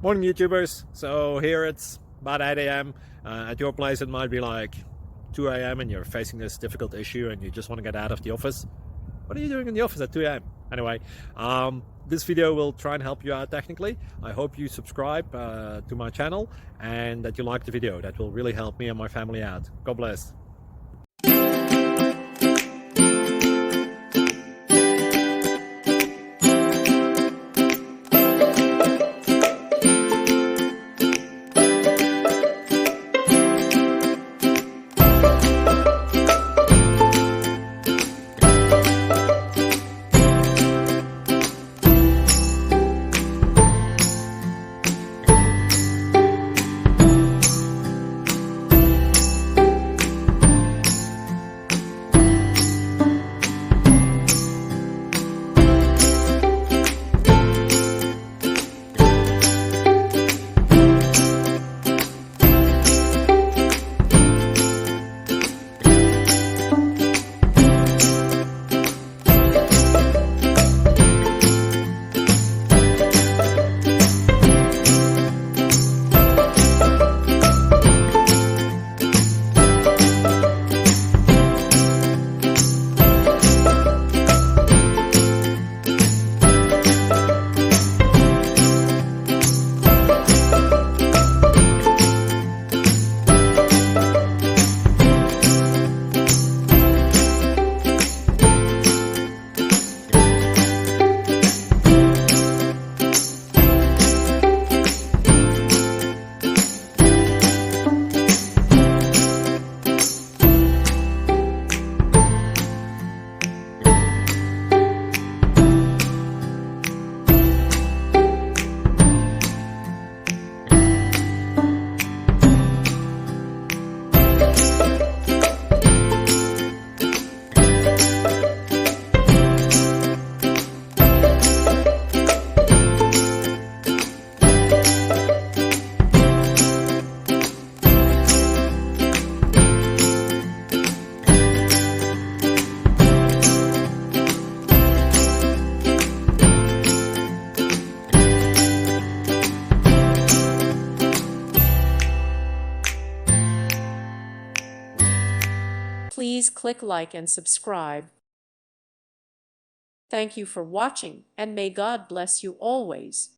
Morning YouTubers. So here it's about 8 a.m. At your place it might be like 2 a.m. and you're facing this difficult issue and you just want to get out of the office. What are you doing in the office at 2 a.m.? Anyway, this video will try and help you out technically. I hope you subscribe to my channel and that you like the video. That will really help me and my family out. God bless. Please click like and subscribe. Thank you for watching, and may God bless you always.